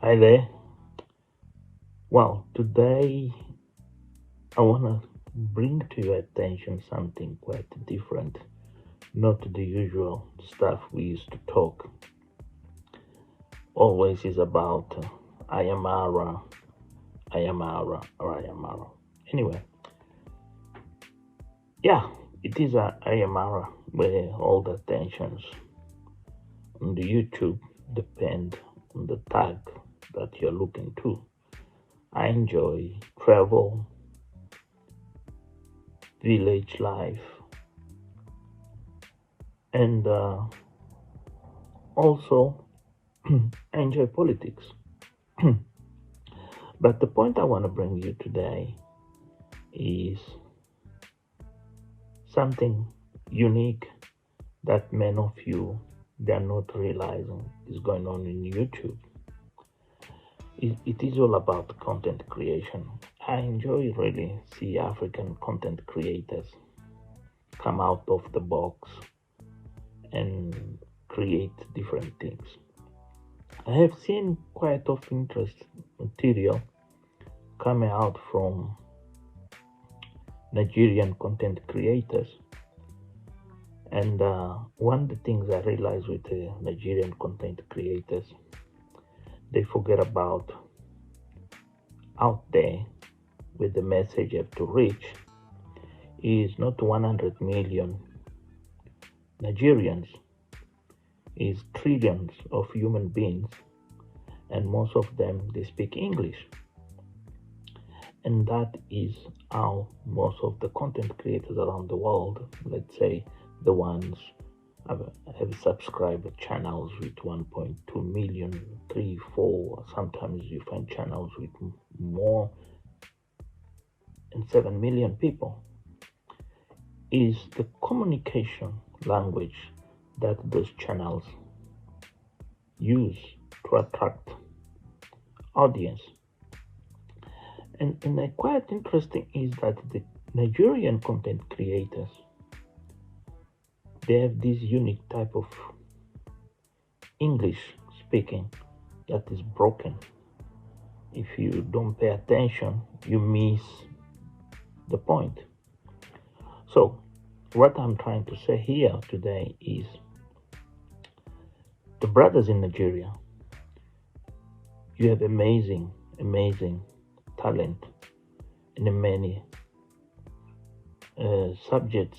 Hi there. Well, today I want to bring to your attention something quite different, not the usual stuff we used to talk. Always is about I am Ara, I am Ara, or I am Ara. Anyway, yeah, it is a I am Ara where all the attentions on the YouTube depend on the tag that you're looking to. I enjoy travel, village life, and also I enjoy politics. But the point I want to bring you today is something unique that many of you they are not realizing is going on in YouTube. It is all about content creation. I enjoy really see African content creators come out of the box and create different things. I have seen quite of interest material coming out from Nigerian content creators. And one of the things I realize with the Nigerian content creators, they forget about out there with the message you have to reach is not 100 million Nigerians, is trillions of human beings, and most of them they speak English. And that is how most of the content creators around the world, let's say the ones have subscriber channels with 1.2 million, 3, 4, sometimes you find channels with more than 7 million people, is the communication language that those channels use to attract audience. And quite interesting is that the Nigerian content creators they have this unique type of English speaking that is broken. If you don't pay attention, you miss the point. So, what I'm trying to say here today is the brothers in Nigeria, you have amazing talent in many subjects,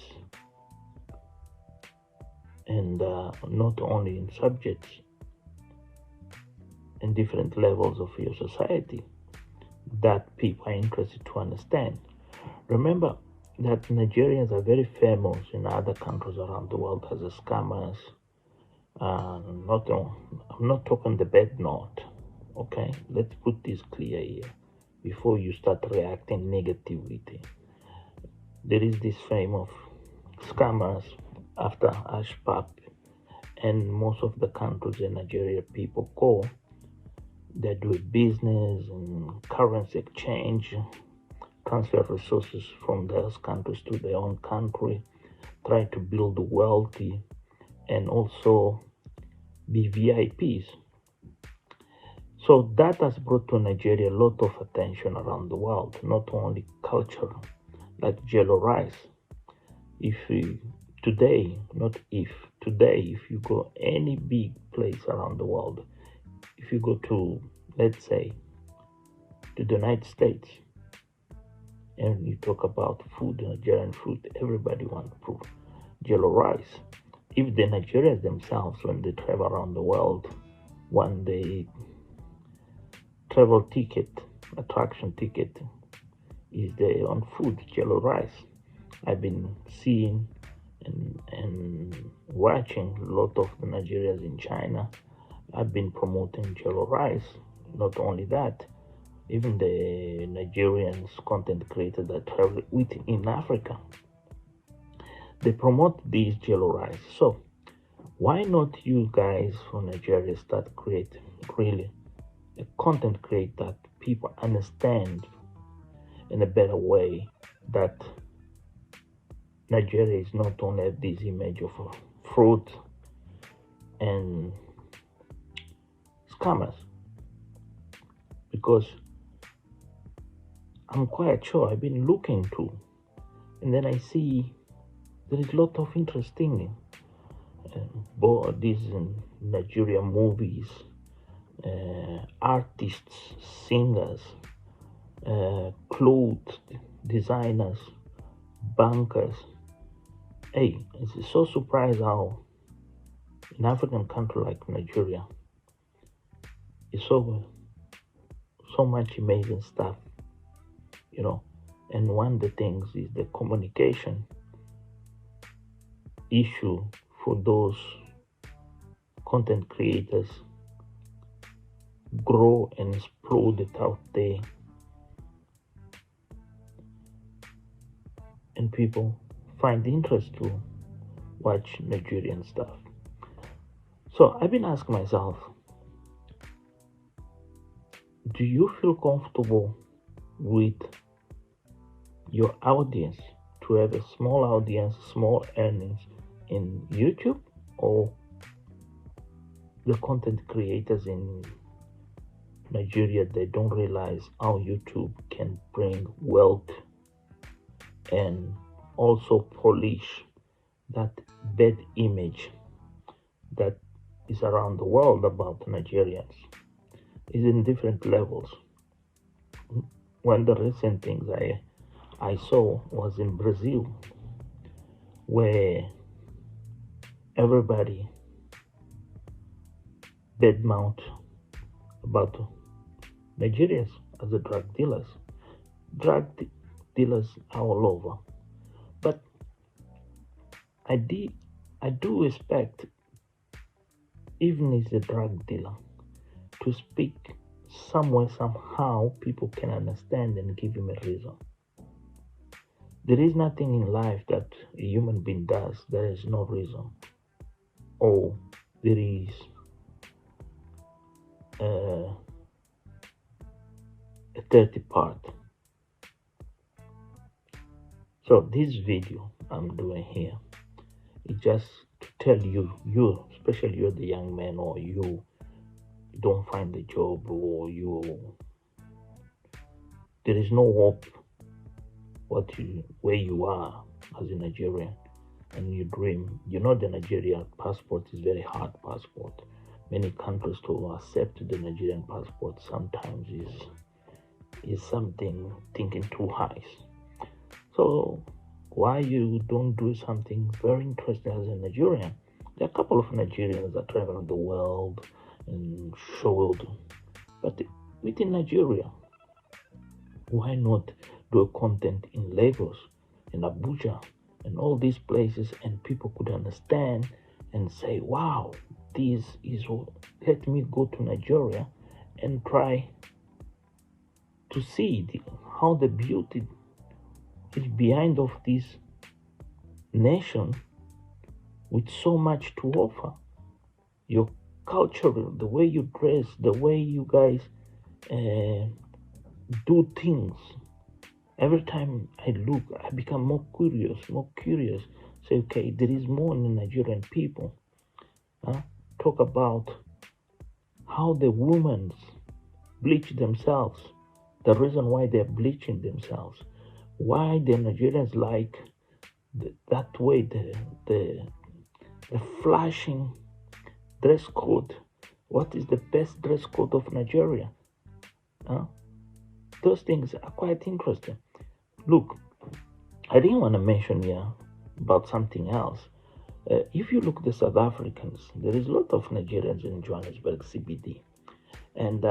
and not only in subjects, in different levels of your society that people are interested to understand. Remember that Nigerians are very famous in other countries around the world as a scammers. Not I'm not talking the bad note. Okay, let's put this clear here before you start reacting negativity. There is this fame of scammers after Ashpap, and most of the countries in Nigeria people go. They do business and currency exchange, transfer resources from those countries to their own country, try to build wealthy, and also be VIPs. So that has brought to Nigeria a lot of attention around the world, not only culture, like jello rice. If you, today, not if, today, if you go any big place around the world, if you go to, let's say, to the United States, and you talk about food, Nigerian food, everybody wants food, jello rice. If the Nigerians themselves, when they travel around the world, when they travel ticket, attraction ticket, is their own food, jello rice. I've been seeing and watching a lot of the Nigerians in China. I've been promoting jello rice. Not only that, even the Nigerians content creators that travel within Africa, they promote these jello rice. So why not you guys from Nigeria start creating really a content create that people understand in a better way that Nigeria is not only this image of a fruit and scammers. because I'm quite sure I've been looking too, and then I see there is a lot of interesting these Nigerian movies, artists, singers, clothes designers, bankers. Hey, it's so surprised how an African country like Nigeria is so much amazing stuff, you know. And one of the things is the communication issue for those content creators grow and explode it out there, and people find interest to watch Nigerian stuff. So I've been asking myself, do you feel comfortable with your audience to have a small audience, small earnings in YouTube, or the content creators in Nigeria, they don't realize how YouTube can bring wealth and also polish that bad image that is around the world about Nigerians? Is in different levels. One of the recent things I saw was in Brazil, where everybody badmouth about Nigerians as the drug dealers. Drug dealers are all over. But I do expect, even as a drug dealer, to speak somewhere, somehow, people can understand and give him a reason. There is nothing in life that a human being does there is no reason, or there is a 30 part. So this video I'm doing here is just to tell you, especially you're the young man, or you don't find a job, or there is no hope where you are as a Nigerian, and you dream. You know, the Nigerian passport is very hard passport. Many countries to accept the Nigerian passport sometimes is something thinking too high. So why you don't do something very interesting as a Nigerian? There are a couple of Nigerians that travel the world and showed, but within Nigeria, why not do a content in Lagos, in Abuja, and all these places, and people could understand and say, wow, this is what, let me go to Nigeria and try to see how the beauty is behind of this nation with so much to offer. Your culture, the way you dress, the way you guys do things. Every time I look, I become more curious. Say, okay, there is more in the Nigerian people. Talk about how the women bleach themselves, the reason why they're bleaching themselves, why the Nigerians like that way, the flashing dress code. What is the best dress code of Nigeria? Those things are quite interesting. Look, I didn't want to mention here about something else. If you look at the South Africans, there is a lot of Nigerians in Johannesburg CBD. And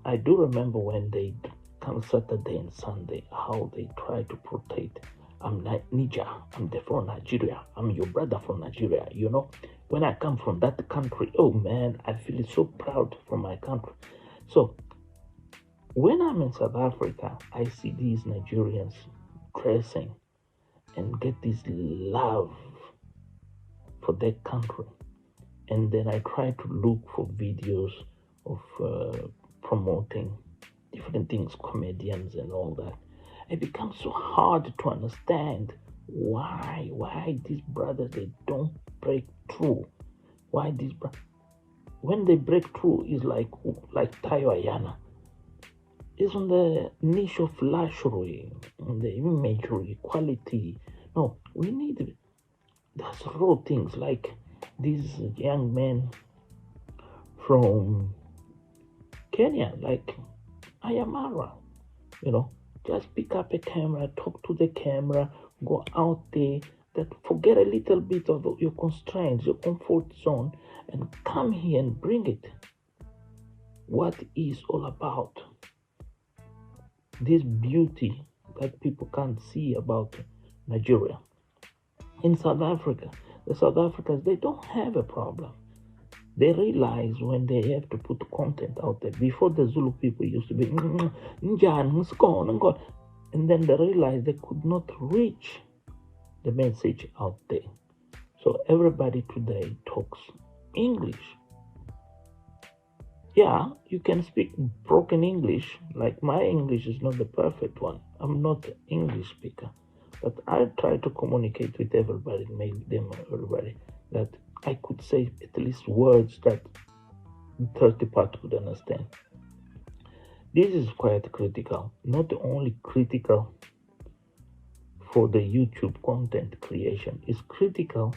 I do remember when they come Saturday and Sunday, how they try to protect, I'm Niger, I'm from Nigeria, I'm your brother from Nigeria. You know, when I come from that country, oh man, I feel so proud for my country. So when I'm in South Africa, I see these Nigerians dressing and get this love for their country. And then I try to look for videos of promoting different things, comedians and all that. It becomes so hard to understand why these brothers, they don't break through. Why when they break through is like Tayo Ayana. is on the niche of luxury, on the imagery, quality. No, we need those raw things like these young men from Kenya, like Ayamara, just pick up a camera, talk to the camera, go out there, that forget a little bit of your constraints, your comfort zone, and come here and bring it. What is all about this beauty that people can't see about Nigeria. In South Africa, the South Africans, they don't have a problem. They realize when they have to put content out there. Before, the Zulu people used to be Njani, it's gone and gone. And then they realized they could not reach the message out there. So everybody today talks English. Yeah, you can speak broken English. Like my English is not the perfect one. I'm not an English speaker. But I try to communicate with everybody, make them everybody, that I could say at least words that 30 part could understand. This is quite critical. Not only critical for the YouTube content creation, it's critical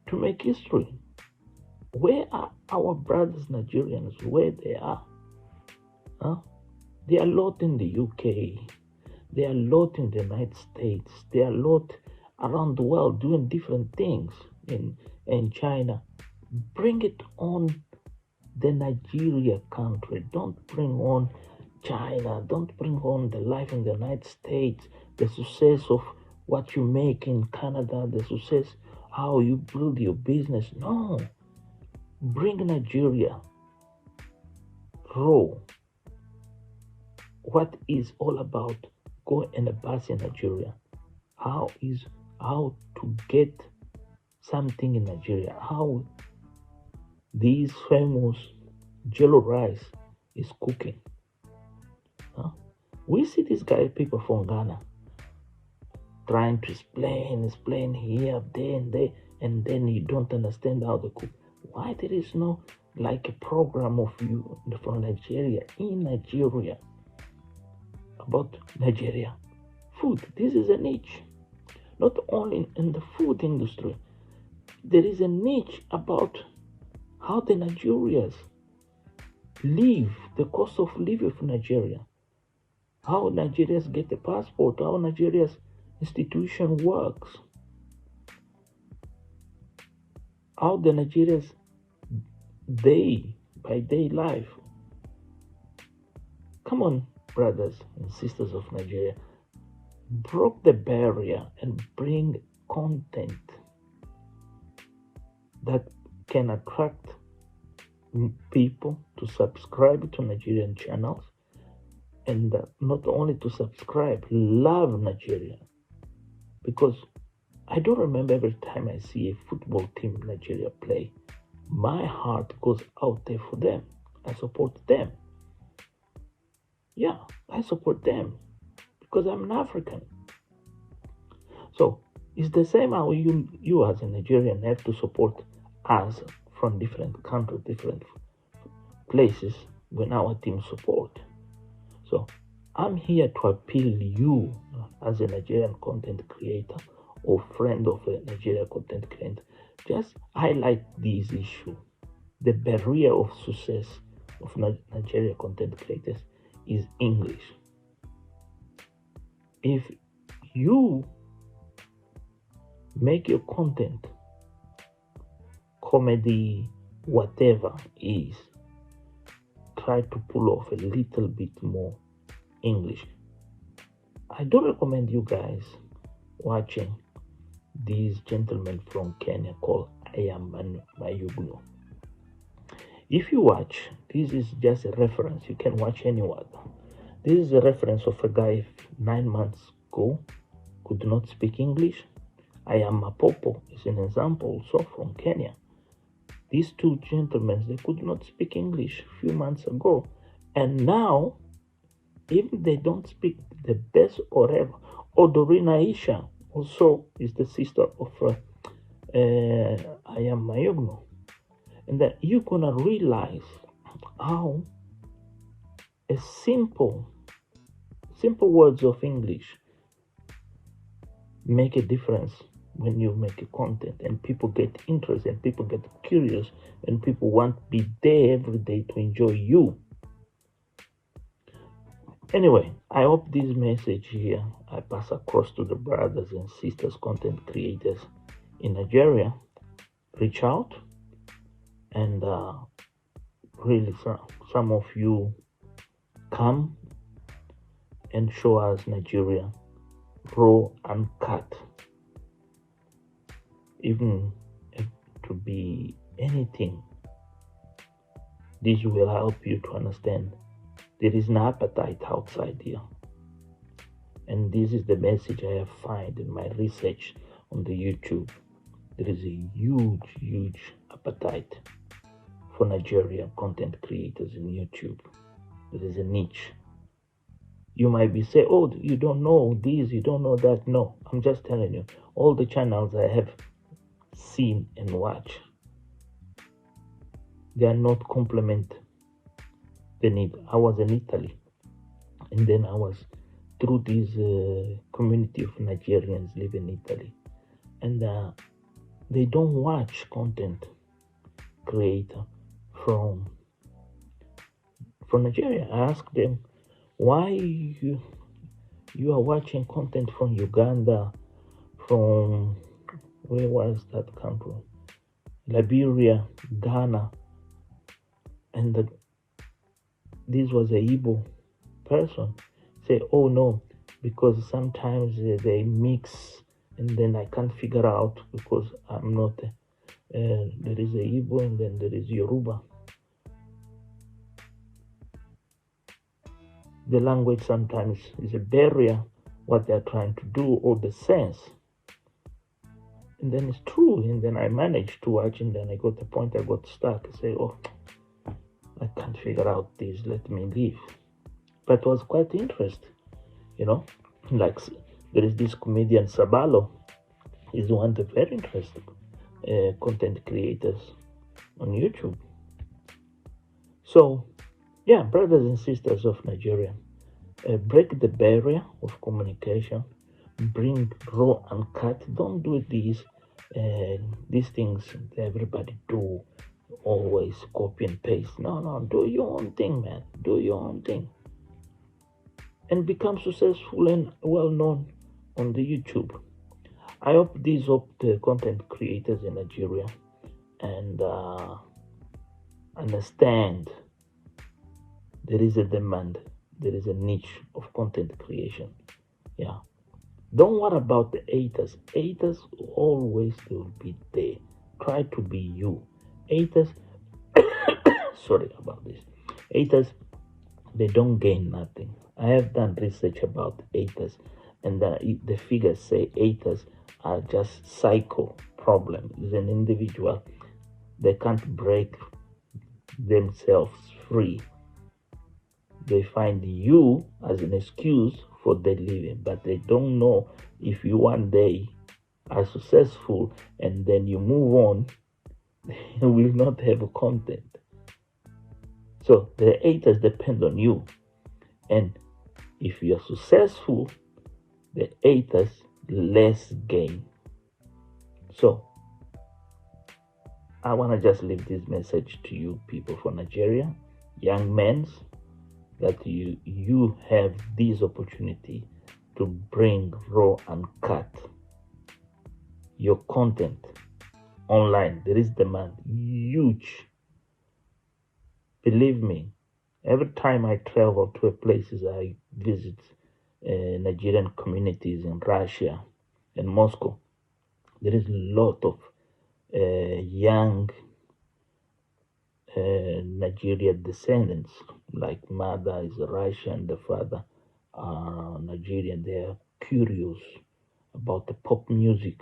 to make history. Where are our brothers Nigerians? Where they are? Huh? There are a lot in the UK. There are a lot in the United States. There are a lot around the world doing different things in China. Bring it on the Nigeria country. Don't bring on China. Don't bring on the life in the United States, the success of what you make in Canada, the success, how you build your business. No. Bring Nigeria raw. What is all about? Go in a bus in Nigeria. How to get something in Nigeria? How these famous jello rice is cooking? Huh? We see these guys, people from Ghana, trying to explain here, there, and there, and then you don't understand how to cook. Why there is no like a program of you from Nigeria in Nigeria about Nigeria food? This is a niche. Not only in the food industry, there is a niche about how the Nigerians live, the cost of living of Nigeria, how Nigerians get a passport, how Nigeria's institution works, how the Nigerians day by day life. Come on, brothers and sisters of Nigeria, broke the barrier and bring content that can attract people to subscribe to Nigerian channels, and not only to subscribe, love Nigeria. Because I don't remember every time I see a football team in Nigeria play, my heart goes out there for them. I support them. Yeah, I support them because I'm an African. So it's the same how you as a Nigerian have to support us from different countries, different places when our team support. So I'm here to appeal you as a Nigerian content creator or friend of a Nigerian content creator. Just highlight this issue. The barrier of success of Nigerian content creators is English. If you make your content comedy, whatever is, try to pull off a little bit more English. I do recommend you guys watching these gentlemen from Kenya called Mayugno. If you watch, this is just a reference. You can watch anyone. This is a reference of a guy 9 months ago could not speak English. Mapopo is an example also from Kenya. These two gentlemen, they could not speak English a few months ago. And now, even they don't speak the best or ever. Odorina Isha also is the sister of Mayugno. And that you're gonna realize how A simple words of English make a difference when you make a content and people get interested and people get curious and people want to be there every day to enjoy you. Anyway, I hope this message here I pass across to the brothers and sisters content creators in Nigeria. Reach out and really some of you come and show us Nigeria raw and cut, even to be anything. This will help you to understand there is an appetite outside here. And this is the message I have found in my research on the YouTube. There is a huge appetite for Nigerian content creators in YouTube. There is a niche. You might be saying, oh, you don't know this, you don't know that. No, I'm just telling you, all the channels I have seen and watched, they are not complement the need. I was in Italy, and then I was through this community of Nigerians live in Italy, and they don't watch content creator from Nigeria. I asked them why you are watching content from Uganda, from where was that country, Liberia, Ghana, and this was a Igbo person. Say, oh no, because sometimes they mix and then I can't figure out because I'm not there is a Igbo and then there is Yoruba. The language sometimes is a barrier what they're trying to do or the sense. And then it's true, and then I managed to watch, and then I got the point I got stuck. I say, oh, I can't figure out this, let me leave. But it was quite interesting, like there is this comedian Sabalo, is one of the very interesting content creators on YouTube. So yeah, brothers and sisters of Nigeria, break the barrier of communication, bring raw and cut. Don't do these things that everybody do, always copy and paste. No, do your own thing, man. Do your own thing and become successful and well known on the YouTube. I hope these help the content creators in Nigeria and understand there is a demand, there is a niche of content creation. Yeah. Don't worry about the haters. Haters always will be there. Try to be you. Haters, sorry about this. Haters, they don't gain nothing. I have done research about haters, and the figures say haters are just psycho problem. Is an individual, they can't break themselves free. They find you as an excuse for their living, but they don't know if you one day are successful and then you move on, you will not have a content. So the haters depend on you. And if you are successful, the haters less gain. So I want to just leave this message to you people for Nigeria, young men, that you have this opportunity to bring raw and cut your content online. There is demand, huge. Believe me, every time I travel to places, I visit Nigerian communities in Russia and Moscow. There is a lot of young Nigerian descendants, like mother is Russian, the father are Nigerian. They are curious about the pop music.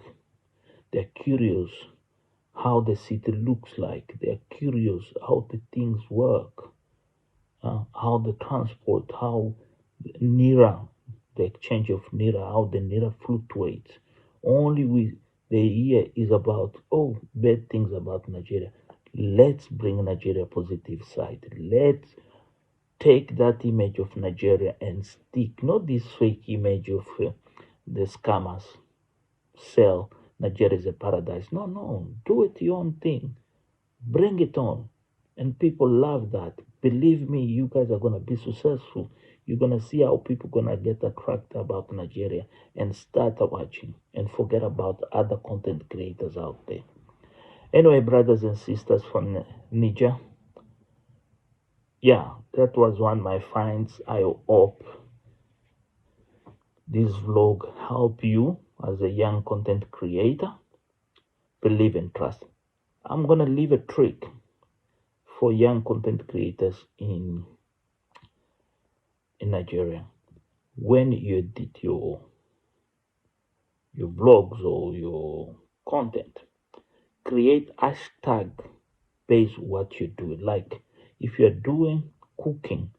They're curious how the city looks like. They're curious how the things work, how the transport, how Nira, the exchange of Nira, how the Nira fluctuates. Only the year is about, oh, bad things about Nigeria. Let's bring Nigeria positive side. Let's take that image of Nigeria and stick, not this fake image of the scammers sell Nigeria is a paradise. No, no, do it your own thing. Bring it on. And people love that. Believe me, you guys are gonna be successful. You're gonna see how people gonna get attracted about Nigeria and start watching and forget about other content creators out there. Anyway, brothers and sisters from Niger, yeah, that was one of my finds. I hope this vlog help you as a young content creator. Believe and trust. I'm gonna leave a trick for young content creators in Nigeria. When you edit your vlogs or your content, create hashtag based what you do. Like if you're doing cooking,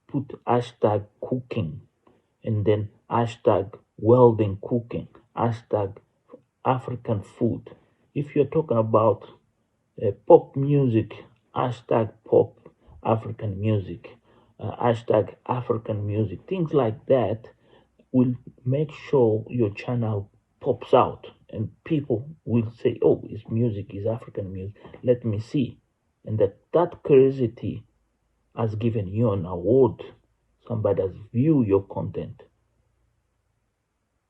put hashtag cooking and then hashtag welding cooking, hashtag African food. If you're talking about pop music, hashtag pop African music, hashtag African music, things like that will make sure your channel pops out and people will say, oh, his music is African music, let me see. And that curiosity has given you an award. Somebody has viewed your content.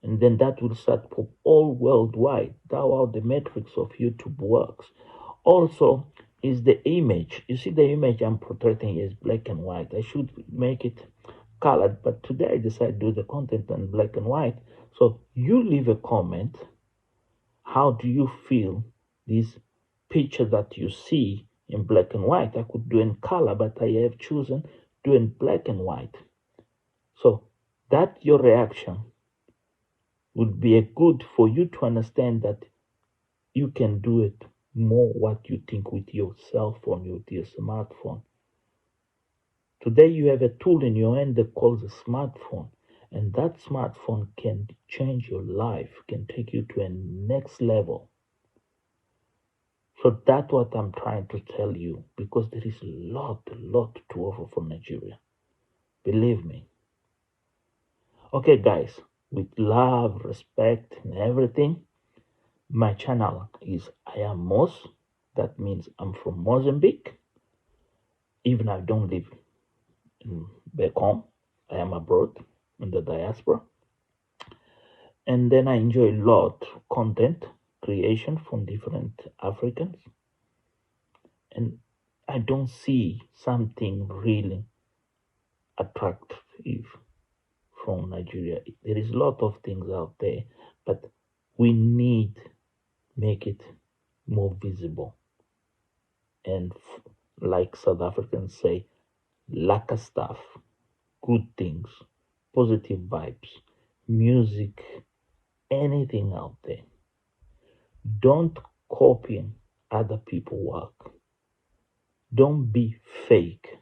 And then that will start pop all worldwide. That's how the metrics of YouTube works. Also, is the image. You see the image I'm portraying is black and white. I should make it colored, but today I decided to do the content in black and white. So you leave a comment. How do you feel this picture that you see in black and white? I could do in color, but I have chosen to do in black and white. So that your reaction would be a good for you to understand that you can do it more what you think with your cell phone, with your smartphone. Today you have a tool in your hand that calls a smartphone, and that smartphone can change your life, can take you to a next level. So that's what I'm trying to tell you, because there is a lot to offer for Nigeria. Believe me. Okay, guys, with love, respect, and everything, my channel is I am Mos. That means I'm from Mozambique. Even I don't live back home, I am abroad in the diaspora. And then I enjoy a lot content creation from different Africans. And I don't see something really attractive from Nigeria. There is a lot of things out there, but we need make it more visible. And like South Africans say, laka stuff, good things, positive vibes, music, anything out there. Don't copy other people's work. Don't be fake.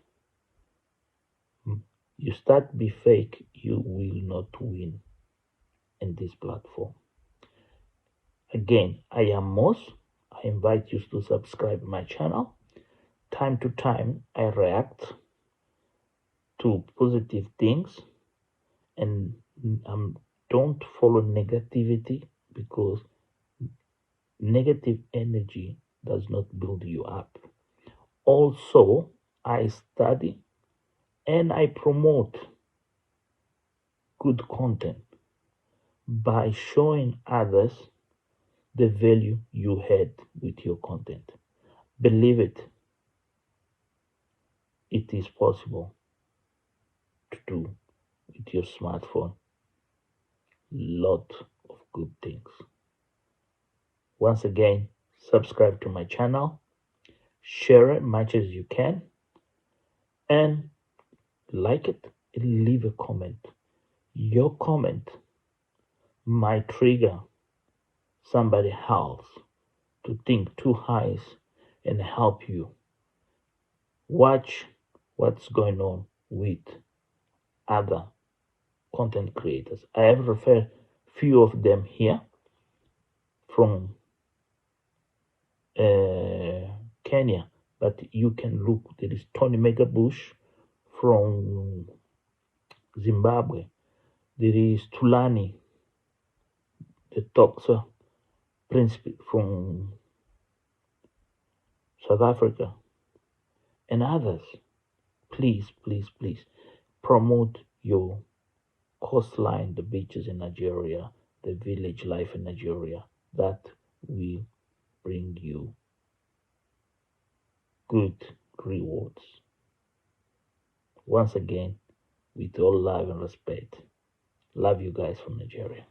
You start be fake, you will not win in this platform. Again, I am Mos. I invite you to subscribe my channel. Time to time, I react to positive things and don't follow negativity, because negative energy does not build you up. Also, I study and I promote good content by showing others the value you had with your content. Believe it, it is possible to do with your smartphone lot of good things. Once again, subscribe to my channel, share it much as you can, and like it and leave a comment. Your comment might trigger somebody else to think too high and help you. Watch what's going on with other content creators. I have referred few of them here from Kenya, but you can look. There is Tony Megabush from Zimbabwe. There is Tulani, the doctor prince from South Africa, and others. Please, please, please promote your coastline, the beaches in Nigeria, the village life in Nigeria. That will bring you good rewards. Once again, with all love and respect, love you guys from Nigeria.